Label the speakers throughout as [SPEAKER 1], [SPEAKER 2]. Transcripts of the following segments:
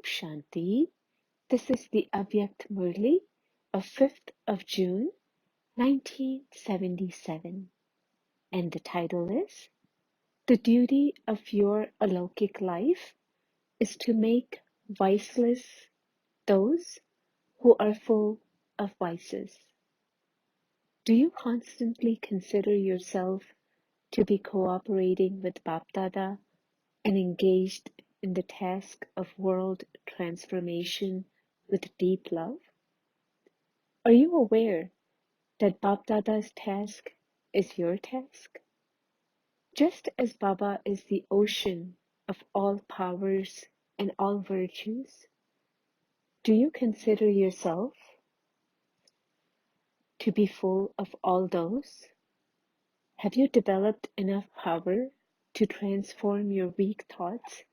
[SPEAKER 1] Shanti. This is the Avyakt Murli of 5th of June, 1977. And the title is The Duty of Your Alokik Life is to make viceless those who are full of vices. Do you constantly consider yourself to be cooperating with BapDada and engaged in the task of world transformation with deep love? Are you aware that BapDada's task is your task? Just as Baba is the ocean of all powers and all virtues, do you consider yourself to be full of all those? Have you developed enough power to transform your weak thoughts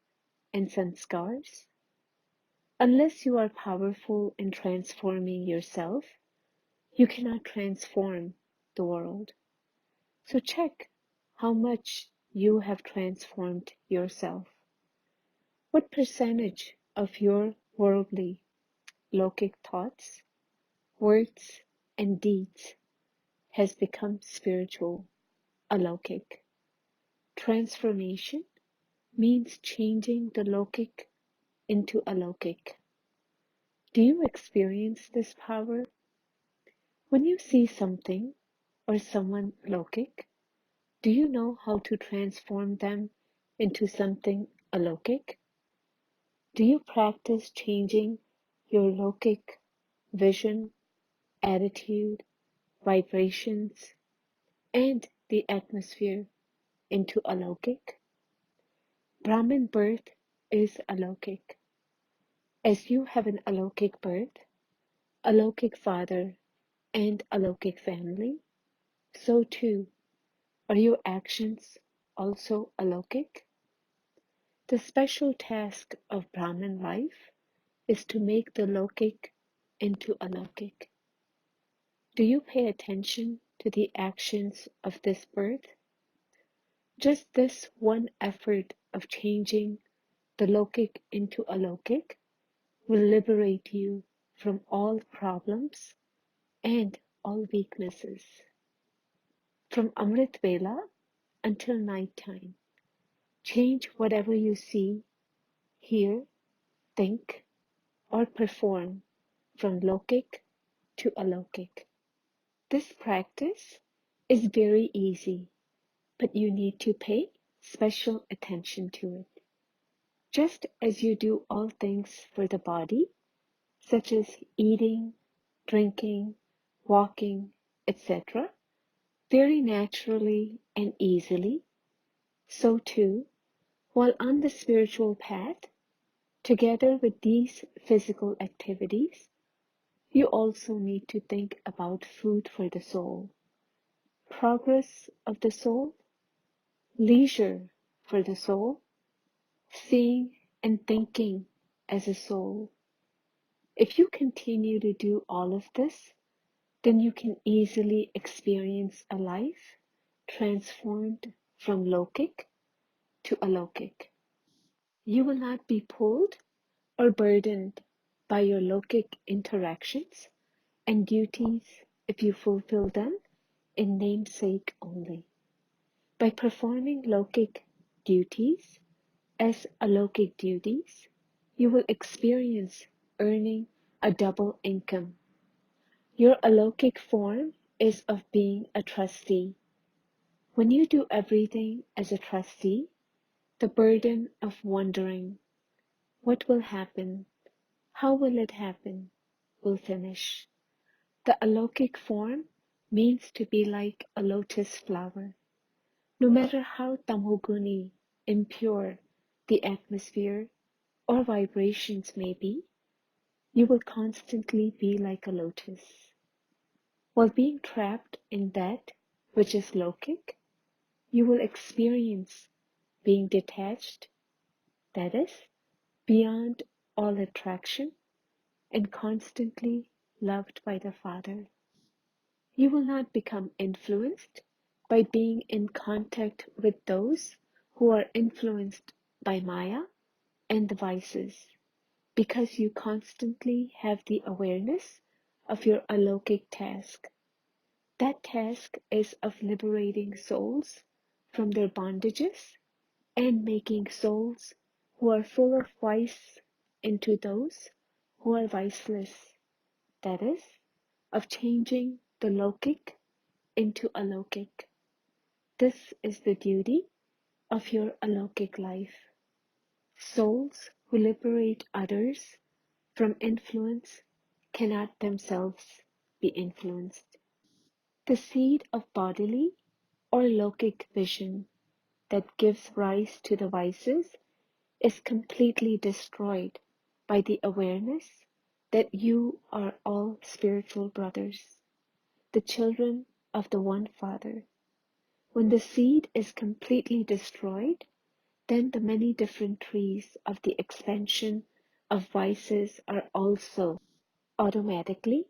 [SPEAKER 1] and sanskars? Unless you are powerful in transforming yourself, you cannot transform the world. So check how much you have transformed yourself. What percentage of your worldly, lokik thoughts, words, and deeds has become spiritual, alokik? Transformation means changing the lokik into alokik. Do you experience this power? When you see something or someone lokik, do you know how to transform them into something alokik? Do you practice changing your lokik vision, attitude, vibrations, and the atmosphere into alokik? Brahmin birth is alokik. As you have an alokik birth, alokik father, and alokik family, so too are your actions also alokik? The special task of Brahmin life is to make the lokik into alokik. Do you pay attention to the actions of this birth? Just this one effort of changing the lokik into alokik will liberate you from all problems and all weaknesses. From Amritvela until night time, change whatever you see, hear, think, or perform from lokik to alokik. This practice is very easy, but you need to pay special attention to it. Just as you do all things for the body, such as eating, drinking, walking, etc., very naturally and easily, so too, while on the spiritual path, together with these physical activities, you also need to think about food for the soul, progress of the soul, leisure for the soul, seeing and thinking as a soul. If you continue to do all of this, then you can easily experience a life transformed from lokik to alokik. You will not be pulled or burdened by your lokik interactions and duties if you fulfill them in namesake only. By performing lokik duties as alokik duties, you will experience earning a double income. Your alokik form is of being a trustee. When you do everything as a trustee, the burden of wondering what will happen, how will it happen, will finish. The alokik form means to be like a lotus flower. No matter how tamoguni, impure, the atmosphere or vibrations may be, you will constantly be like a lotus. While being trapped in that which is lokik, you will experience being detached, that is, beyond all attraction and constantly loved by the Father. You will not become influenced by being in contact with those who are influenced by Maya and the vices. because you constantly have the awareness of your alokik task. That task is of liberating souls from their bondages and making souls who are full of vice into those who are viceless. That is, of changing the lokik into alokik. This is the duty of your alokik life. Souls who liberate others from influence cannot themselves be influenced. The seed of bodily or lokik vision that gives rise to the vices is completely destroyed by the awareness that you are all spiritual brothers, the children of the one Father. When the seed is completely destroyed, then the many different trees of the expansion of vices are also automatically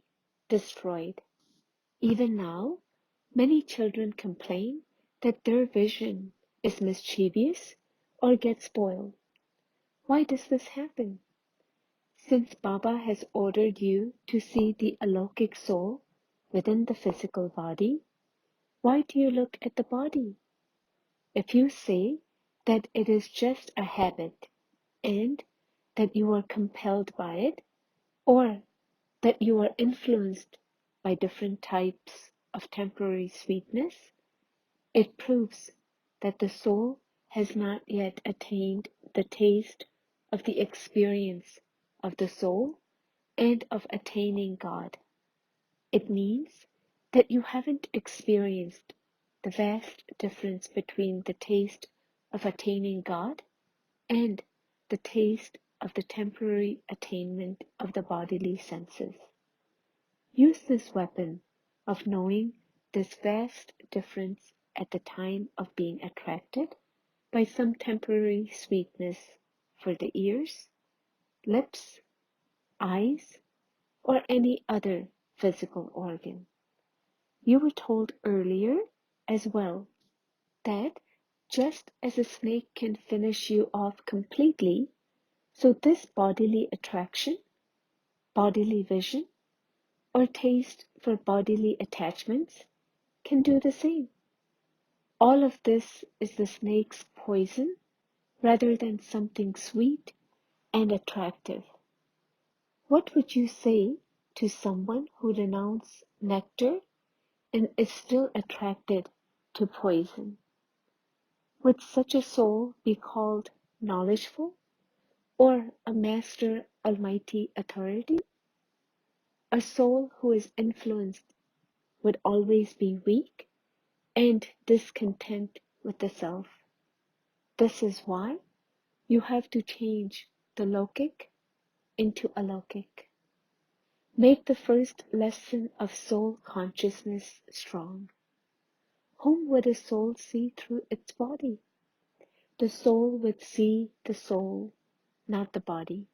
[SPEAKER 1] destroyed. Even now, many children complain that their vision is mischievous or gets spoiled. Why does this happen? Since Baba has ordered you to see the alokik soul within the physical body, why do you look at the body? If you say that it is just a habit and that you are compelled by it, or that you are influenced by different types of temporary sweetness, it proves that the soul has not yet attained the taste of the experience of the soul and of attaining God. It means that you haven't experienced the vast difference between the taste of attaining God and the taste of the temporary attainment of the bodily senses. Use this weapon of knowing this vast difference at the time of being attracted by some temporary sweetness for the ears, lips, eyes, or any other physical organ. You were told earlier as well that just as a snake can finish you off completely, so this bodily attraction, bodily vision, or taste for bodily attachments can do the same. All of this is the snake's poison rather than something sweet and attractive. What would you say to someone who renounced nectar and is still attracted to poison? Would such a soul be called knowledgeful or a master almighty authority? A soul who is influenced would always be weak and discontent with the self. This is why you have to change the lokik into alokik. Make the first lesson of soul consciousness strong. Whom would a soul see through its body? The soul would see the soul, not the body.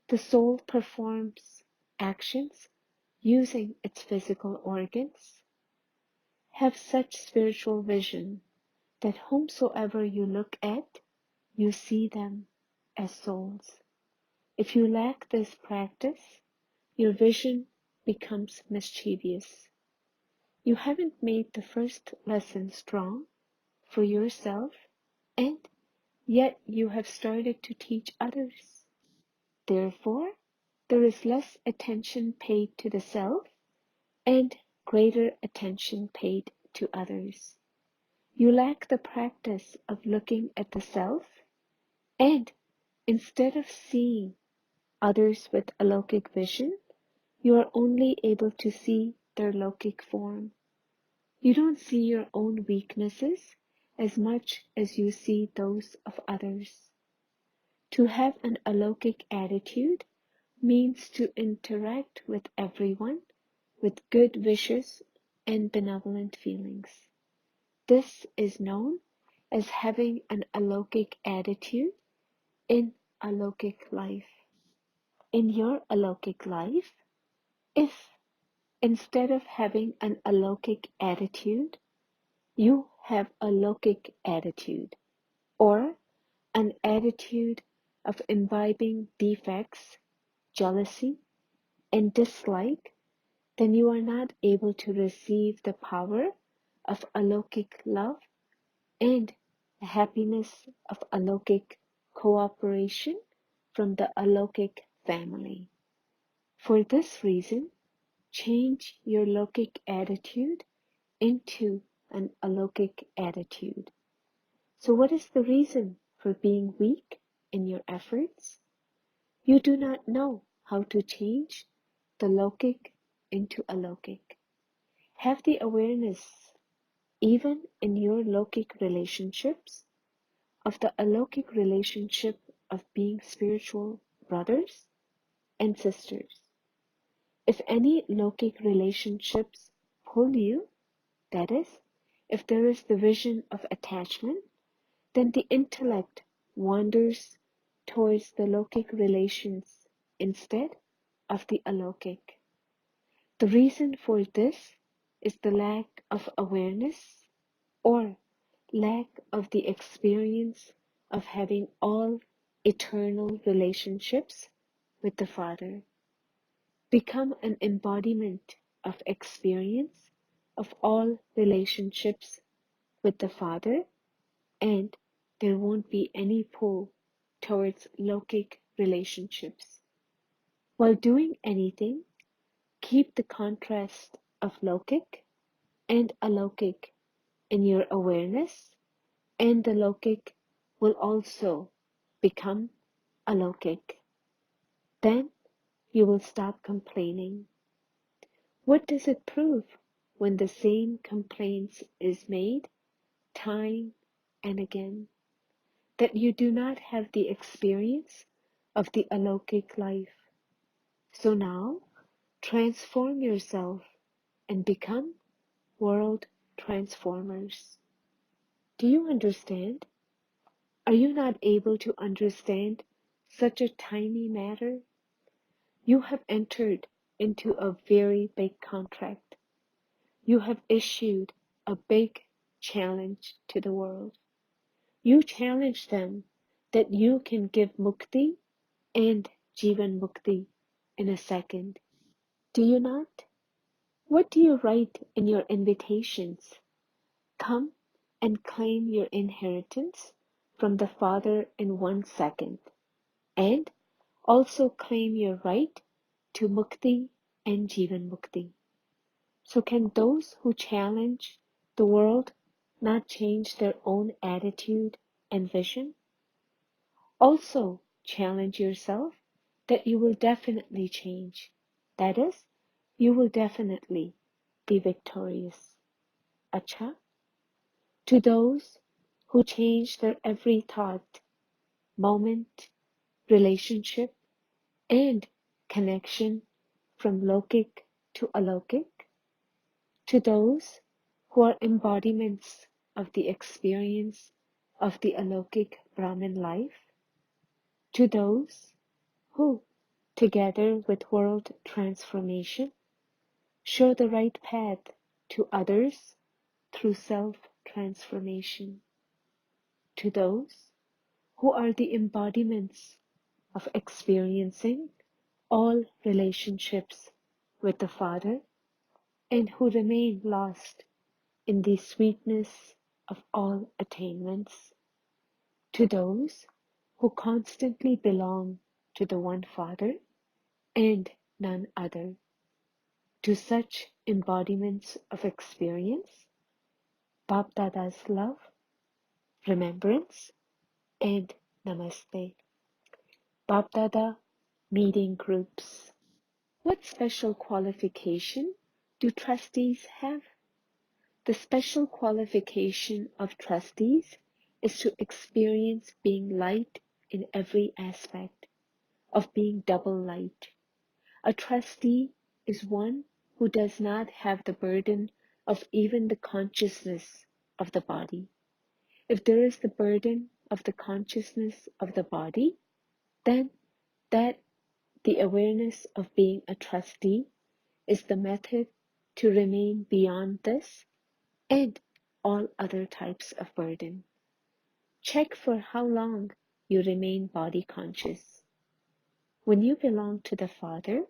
[SPEAKER 1] The soul performs actions using its physical organs. Have such spiritual vision that whomsoever you look at, you see them as souls. If you lack this practice, your vision becomes mischievous. You haven't made the first lesson strong for yourself, and yet you have started to teach others. Therefore, there is less attention paid to the self and greater attention paid to others. You lack the practice of looking at the self, and instead of seeing others with alokik vision, you are only able to see their lokik form. You don't see your own weaknesses as much as you see those of others. To have an alokik attitude means to interact with everyone with good wishes and benevolent feelings. This is known as having an alokik attitude in alokik life. In your alokik life, if instead of having an alokik attitude, you have a lokik attitude, or an attitude of imbibing defects, jealousy, and dislike, then you are not able to receive the power of alokik love and the happiness of alokik cooperation from the alokik family. For this reason, change your lokik attitude into an alokik attitude. So what is the reason for being weak in your efforts? You do not know how to change the lokik into alokik. Have the awareness, even in your lokik relationships, of the alokik relationship of being spiritual brothers and sisters. If any lokik relationships pull you, that is, if there is the vision of attachment, then the intellect wanders towards the lokik relations instead of the alokik. The reason for this is the lack of awareness or lack of the experience of having all eternal relationships with the Father. Become an embodiment of experience of all relationships with the Father, and there won't be any pull towards lokik relationships. While doing anything, keep the contrast of lokik and alokik in your awareness, and the lokik will also become alokik. Then you will stop complaining. What does it prove when the same complaints is made time and again? That you do not have the experience of the alokik life. So now, transform yourself and become world transformers. Do you understand? Are you not able to understand such a tiny matter? You have entered into a very big contract. You have issued a big challenge to the world. You challenge them that you can give mukti and jivan mukti in a second. Do you not? What do you write in your invitations? Come and claim your inheritance from the Father in 1 second, and also claim your right to mukti and jivan mukti. So can those who challenge the world not change their own attitude and vision? Also challenge yourself that you will definitely change. That is, you will definitely be victorious. Acha? To those who change their every thought, moment, relationship, and connection from lokik to alokik, to those who are embodiments of the experience of the alokik Brahmin life, to those who, together with world transformation, show the right path to others through self-transformation, to those who are the embodiments of experiencing all relationships with the Father and who remain lost in the sweetness of all attainments, to those who constantly belong to the one Father and none other, to such embodiments of experience, BapDada's love, remembrance, and namaste. BapDada meeting groups. What special qualification do trustees have? The special qualification of trustees is to experience being light in every aspect, of being double light. A trustee is one who does not have the burden of even the consciousness of the body. If there is the burden of the consciousness of the body, then that the awareness of being a trustee is the method to remain beyond this and all other types of burden. Check for how long you remain body conscious. When you belong to the Father,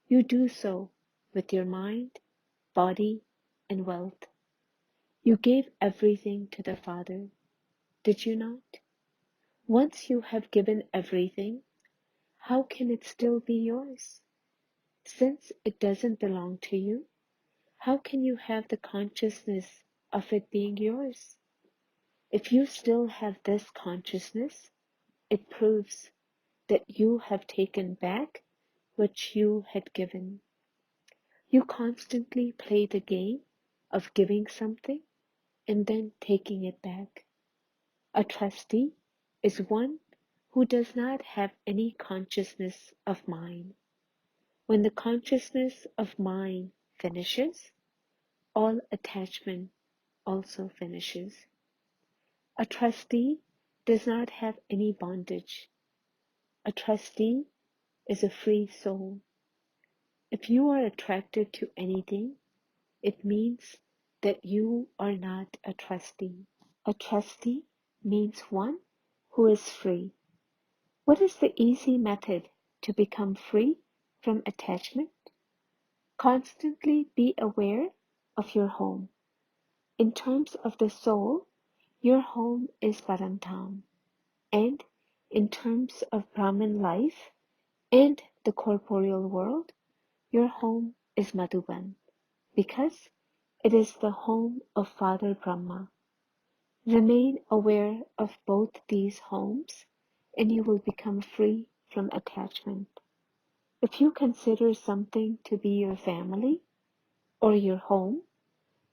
[SPEAKER 1] you do so with your mind, body, and wealth. You gave everything to the Father, did you not? Once you have given everything, how can it still be yours? Since it doesn't belong to you, how can you have the consciousness of it being yours? If you still have this consciousness, it proves that you have taken back what you had given. You constantly play the game of giving something and then taking it back. A trustee is one who does not have any consciousness of mind. When the consciousness of mind finishes, all attachment also finishes. A trustee does not have any bondage. A trustee is a free soul. If you are attracted to anything, it means that you are not a trustee. A trustee means one who is free. What is the easy method to become free from attachment? Constantly be aware of your home. In terms of the soul, your home is Paramdham, and in terms of Brahman life and the corporeal world, your home is Madhuban, because it is the home of Father Brahma. Remain aware of both these homes, and you will become free from attachment. If you consider something to be your family or your home,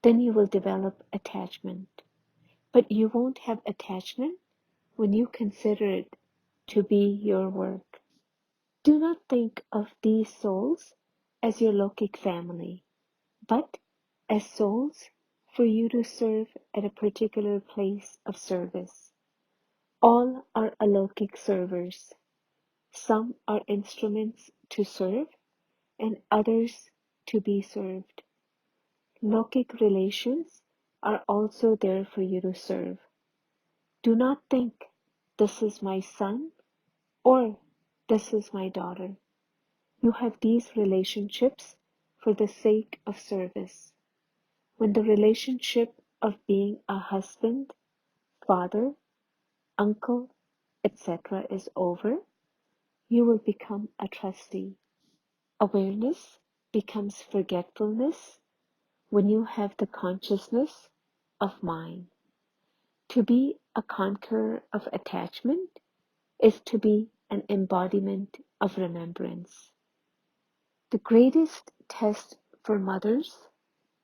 [SPEAKER 1] then you will develop attachment. But you won't have attachment when you consider it to be your work. Do not think of these souls as your lokik family, but as souls for you to serve at a particular place of service. All are alokik servers. Some are instruments to serve and others to be served. Lokik relations are also there for you to serve. Do not think, this is my son or this is my daughter. You have these relationships for the sake of service. When the relationship of being a husband, father, uncle, etc. is over, you will become a trustee. Awareness becomes forgetfulness when you have the consciousness of mind. To be a conqueror of attachment is to be an embodiment of remembrance. The greatest test for mothers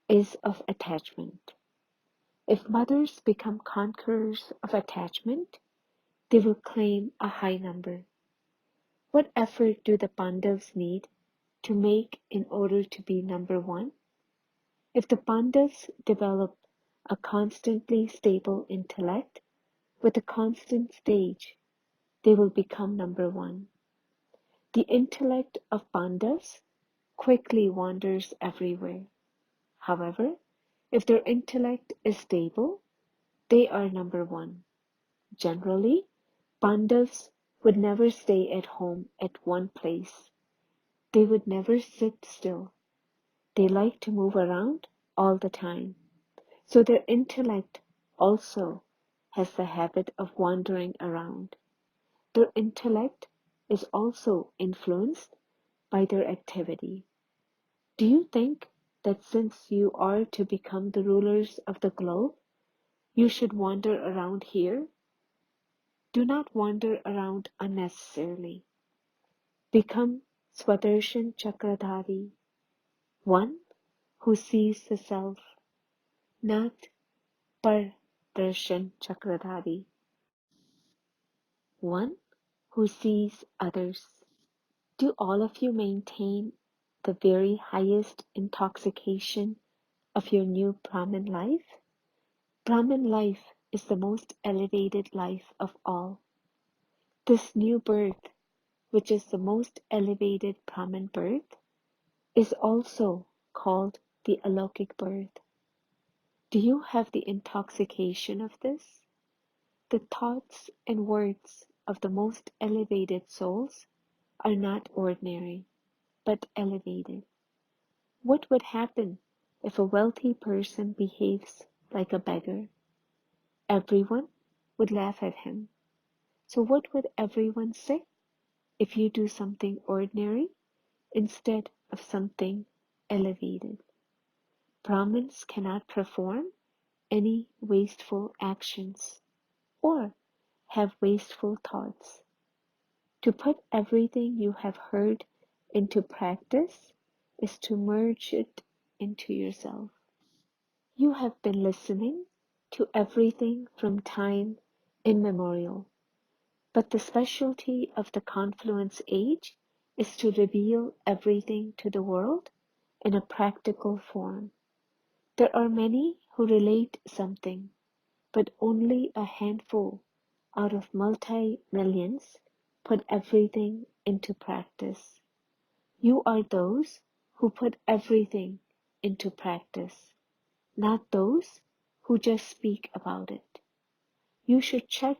[SPEAKER 1] is of attachment. If mothers become conquerors of attachment, they will claim a high number. What effort do the Pandavas need to make in order to be number one? If the Pandavas develop a constantly stable intellect with a constant stage, they will become number one. The intellect of Pandavas quickly wanders everywhere. However, if their intellect is stable, they are number one. Generally, Pandavas would never stay at home at one place. They would never sit still. They like to move around all the time. So their intellect also has the habit of wandering around. Their intellect is also influenced by their activity. Do you think that since you are to become the rulers of the globe, you should wander around here? Do not wander around unnecessarily. Become Swadershan Chakradhari, one who sees the self, not Pardarshan Chakradhari, one who sees others. Do all of you maintain the very highest intoxication of your new Brahmin life? Brahmin life is the most elevated life of all. This new birth, which is the most elevated Brahmin birth, is also called the alokik birth. Do you have the intoxication of this? The thoughts and words of the most elevated souls are not ordinary, but elevated. What would happen if a wealthy person behaves like a beggar? Everyone would laugh at him. So what would everyone say if you do something ordinary instead of something elevated? Brahmins cannot perform any wasteful actions or have wasteful thoughts. To put everything you have heard into practice is to merge it into yourself. You have been listening to everything from time immemorial, but the specialty of the confluence age is to reveal everything to the world in a practical form. There are many who relate something, but only a handful out of multi-millions put everything into practice. You are those who put everything into practice, not those who just speak about it. You should check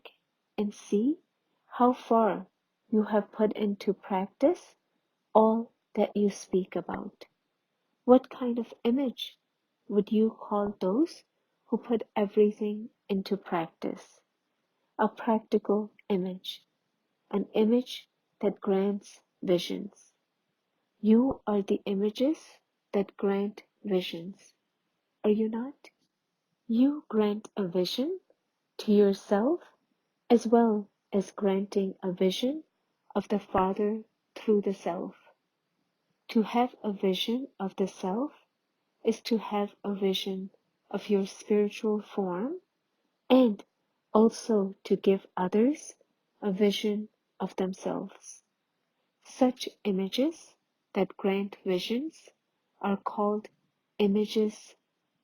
[SPEAKER 1] and see how far you have put into practice all that you speak about. What kind of image would you call those who put everything into practice? A practical image, an image that grants visions. You are the images that grant visions, are you not? You grant a vision to yourself as well as granting a vision of the Father through the self. To have a vision of the self is to have a vision of your spiritual form and also to give others a vision of themselves. Such images that grant visions are called images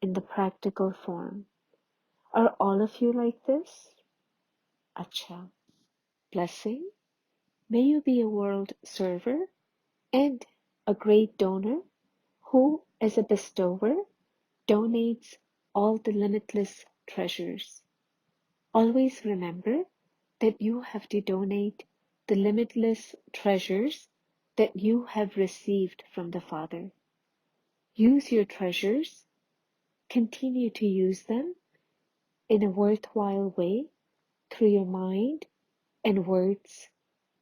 [SPEAKER 1] in the practical form. Are all of you like this? Acha. Blessing. May you be a world server and a great donor who, as a bestower, donates all the limitless treasures. Always remember that you have to donate the limitless treasures that you have received from the Father. Use your treasures, continue to use them in a worthwhile way through your mind and words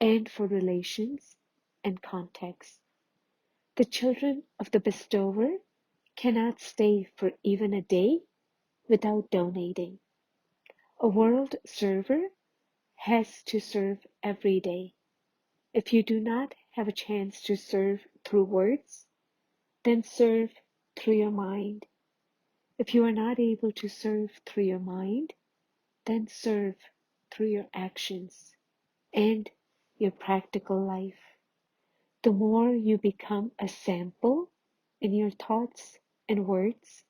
[SPEAKER 1] and for relations and context. The children of the bestower cannot stay for even a day without donating. A world server has to serve every day. If you do not have a chance to serve through words, then serve through your mind. If you are not able to serve through your mind, then serve through your actions and your practical life. The more you become a sample in your thoughts and words,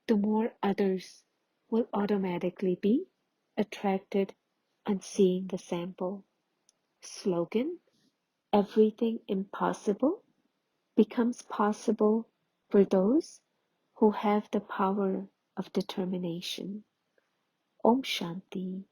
[SPEAKER 1] the more others will automatically be attracted on seeing the sample. Slogan: everything impossible becomes possible for those who have the power of determination. Om Shanti.